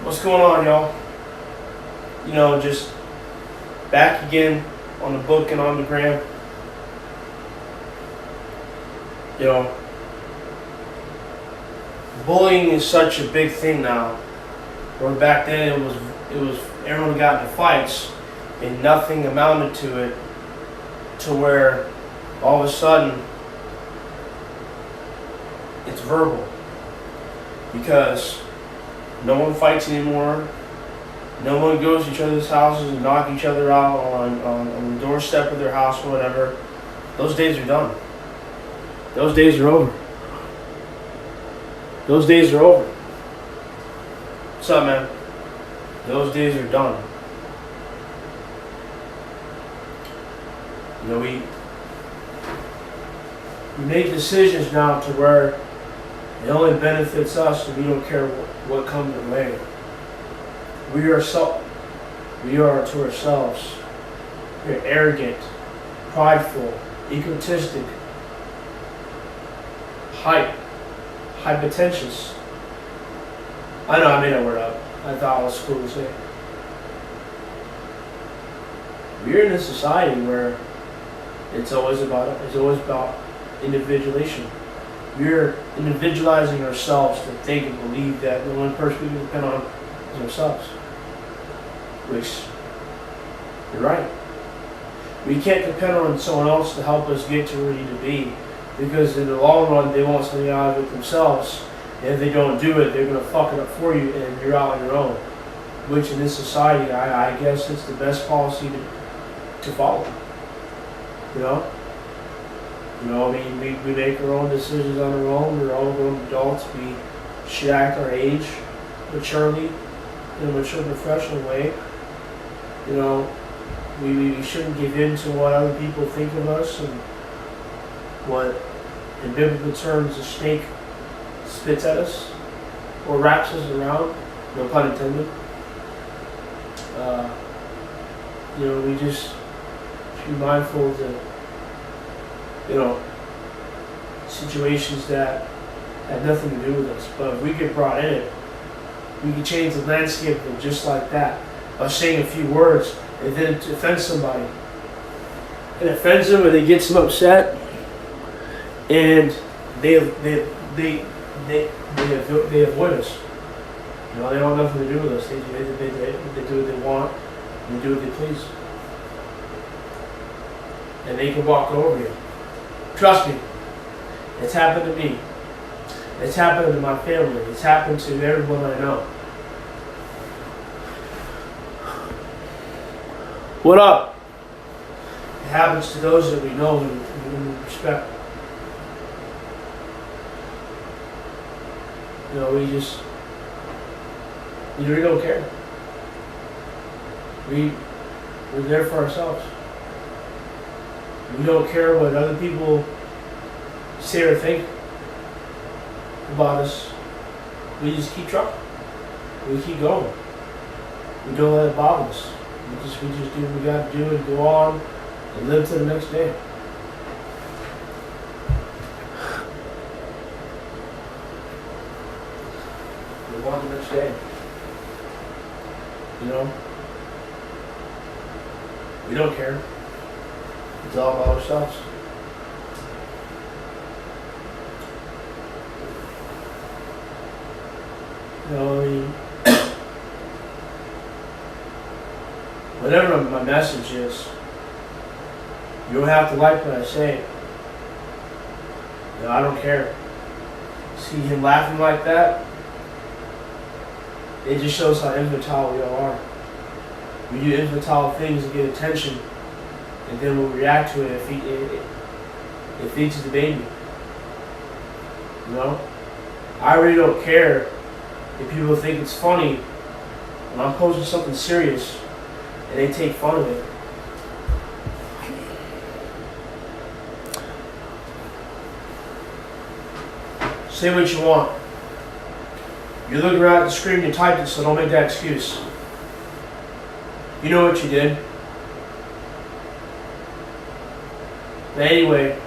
What's going on, y'all? Just back again on the book and on the gram. You know, bullying is such a big thing now. Where back then it was everyone got into fights and nothing amounted to it, to where all of a sudden it's verbal, because no one fights anymore. No one goes to each other's houses and knock each other out on the doorstep of their house or whatever. Those days are done. Those days are over. Those days are over. What's up, man? Those days are done. We make decisions now to where it only benefits us, and we don't care what comes our way. We are to ourselves. We're arrogant, prideful, egotistic, hypertentious. I know I made that word up. I thought it was cool to say. We're in a society where it's always about individuation. We're individualizing ourselves to think and believe that the only person we can depend on is ourselves. Which, you're right. We can't depend on someone else to help us get to where we need to be, because in the long run they want something out of it themselves, and if they don't do it, they're going to fuck it up for you, and you're out on your own. Which in this society, I guess it's the best policy to follow. We make our own decisions on our own. We're all grown adults. We should act our age maturely, in a mature professional way. We shouldn't give in to what other people think of us, and what, in biblical terms, a snake spits at us or wraps us around. No pun intended. We just should be mindful to, situations that had nothing to do with us. But if we get brought in it, we can change the landscape of it just like that, by saying a few words, and then it offends somebody. It offends them, or they get some upset, and they avoid us. They want nothing to do with us. They do what they want, and they do what they please. And they can walk over you. Trust me, it's happened to me. It's happened to my family. It's happened to everyone I know. What up? It happens to those that we know and respect. We really don't care. We're there for ourselves. We don't care what other people say or think about us. We just keep trucking. We keep going. We don't let it bother us. We just do what we got to do and go on and live to the next day. Live on the next day. We don't care. It's all about ourselves. Whatever my message is, you don't have to like what I say. I don't care. See him laughing like that? It just shows how infantile we all are. We do infantile things to get attention, and then when we react to it, it feeds the baby. I really don't care if people think it's funny when I'm posting something serious and they take fun of it. Say what you want. You're looking right at the screen, you typed it, so don't make that excuse. You know what you did. But anyway,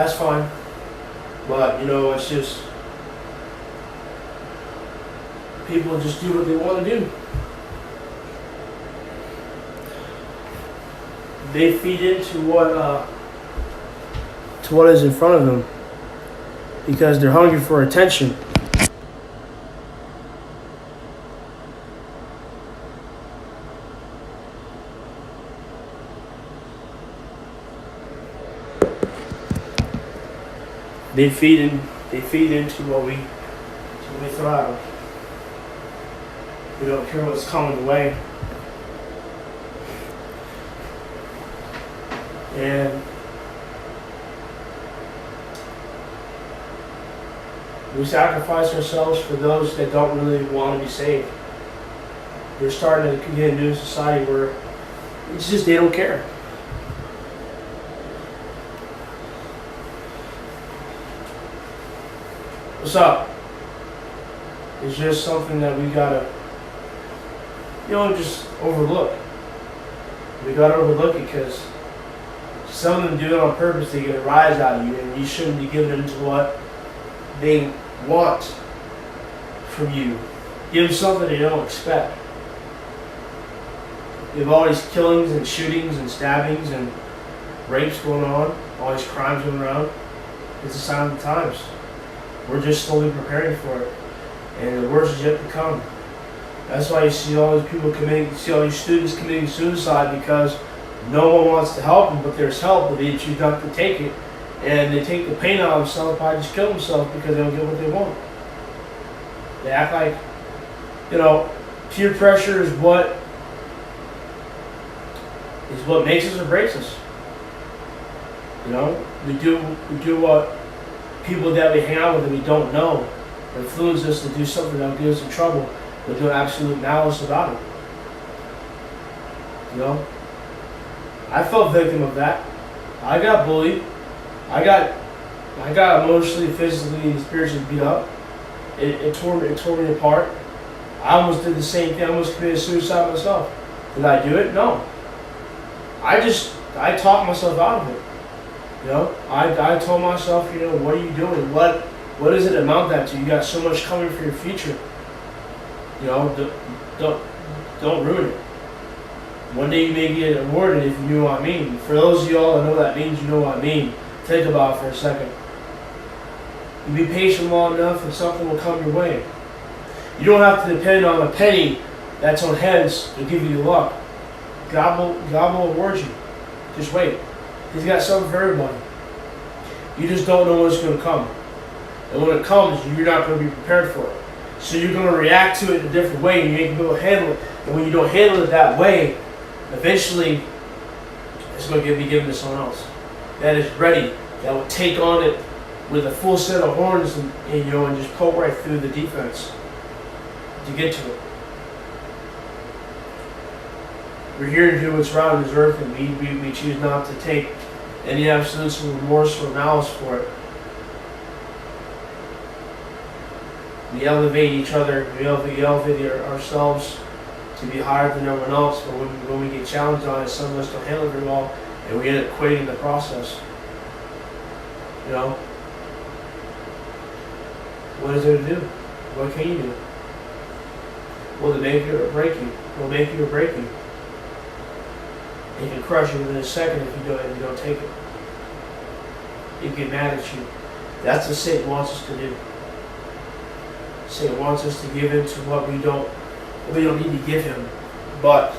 That's fine. But, it's just, people just do what they want to do. They feed into what is in front of them because they're hungry for attention. They feed into what we throw at them. We don't care what's coming away. And we sacrifice ourselves for those that don't really want to be saved. We're starting to get into a society where it's just they don't care. What's up? It's just something that we gotta, just overlook. We gotta overlook it because some of them do it on purpose to get a rise out of you, and you shouldn't be giving them to what they want from you. Give them something they don't expect. You have all these killings and shootings and stabbings and rapes going on, all these crimes going around. It's a sign of the times. We're just slowly preparing for it, and the worst is yet to come. That's why you see all these people see all these students committing suicide because no one wants to help them, but there's help, but they choose not to take it, and they take the pain out of themselves by just kill themselves because they don't get what they want. They act like, peer pressure is what makes us or breaks us. We do what people that we hang out with that we don't know influence us to do something that'll get us in trouble, but do absolute malice about it. I fell victim of that. I got bullied. I got emotionally, physically, and spiritually beat up. It tore me apart. I almost did the same thing. I almost committed suicide myself. Did I do it? No. I talked myself out of it. I told myself, what are you doing? What does it amount that to? You got so much coming for your future. Don't ruin it. One day you may get awarded if you know what I mean. For those of y'all that know what that means, you know what I mean. Think about it for a second. You be patient long enough and something will come your way. You don't have to depend on a penny that's on heads to give you the luck. God will award you. Just wait. He's got something for everybody. You just don't know when it's going to come. And when it comes, you're not going to be prepared for it. So you're going to react to it in a different way, and you ain't going to handle it. And when you don't handle it that way, eventually it's going to be given to someone else that is ready, that will take on it with a full set of horns and just poke right through the defense to get to it. We're here to do what's right on this earth, and we choose not to take any absolute remorse or malice for it. We elevate each other, we elevate ourselves to be higher than everyone else, but when we get challenged on it, some of us don't handle it very well, and we end up quitting the process. What is there to do? What can you do? Will it make you or break you? Will it make you or break you? It can crush you within a second if you don't take it. It can get mad at you. That's what Satan wants us to do. Satan wants us to give in to what we don't need to give him. But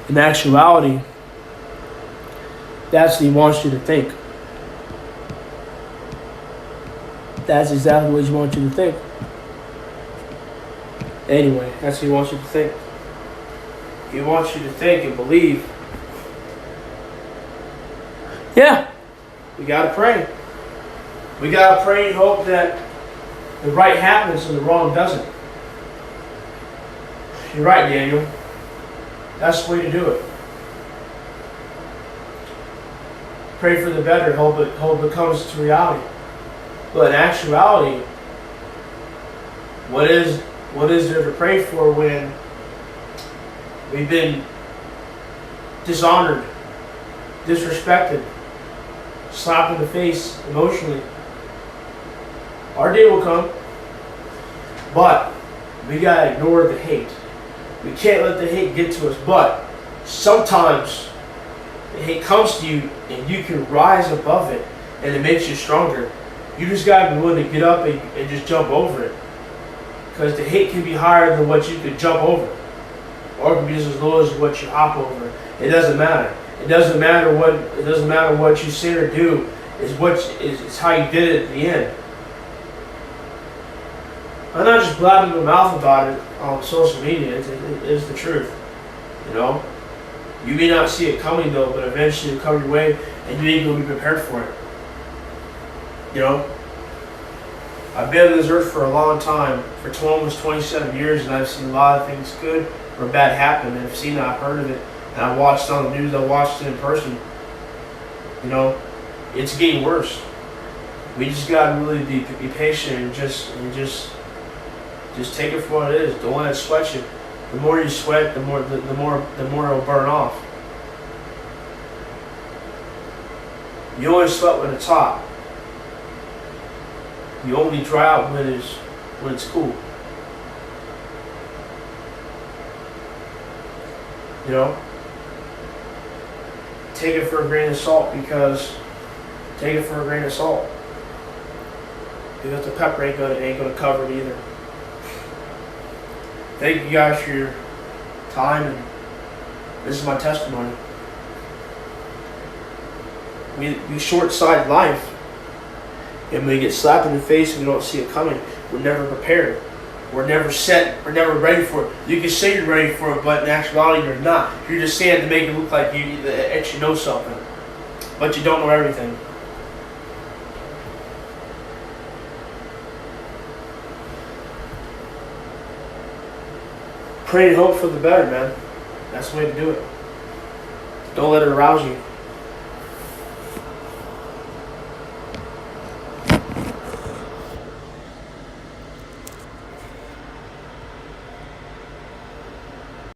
in actuality, that's what he wants you to think. That's exactly what he wants you to think. Anyway, that's what he wants you to think. He wants you to think and believe. Yeah, we gotta pray. We gotta pray and hope that the right happens and the wrong doesn't. You're right, Daniel. That's the way to do it. Pray for the better, hope it comes to reality. But in actuality, what is there to pray for when we've been dishonored, disrespected, slap in the face emotionally. Our day will come, but we gotta ignore the hate. We can't let the hate get to us, but sometimes the hate comes to you and you can rise above it and it makes you stronger. You just gotta be willing to get up and just jump over it. Because the hate can be higher than what you could jump over. Or it can be just as low as what you hop over. It doesn't matter. It doesn't matter what you say or do. It's how you did it at the end. I'm not just blabbing my mouth about it on social media. It is the truth. You know? You may not see it coming though, but eventually it'll come your way and you ain't gonna be prepared for it. You know? I've been on this earth for a long time, for almost 27 years, and I've seen a lot of things good or bad happen. And I've seen it, I've heard of it, and I've watched it on the news, I've watched it in person. You know? It's getting worse. We just gotta really be patient and just take it for what it is. Don't let it sweat you. The more you sweat, the more it'll burn off. You only sweat when it's hot. You only dry out when it's cool. You know? Take it for a grain of salt because because the pepper ain't gonna cover it either. Thank you guys for your time, and this is my testimony. We short-sighted life, and we get slapped in the face and we don't see it coming. We're never prepared. We're never set. We're never ready for it. You can say you're ready for it, but in actuality you're not. You're just saying it to make it look like you actually know something, but you don't know everything. Pray and hope for the better, man. That's the way to do it. Don't let it arouse you.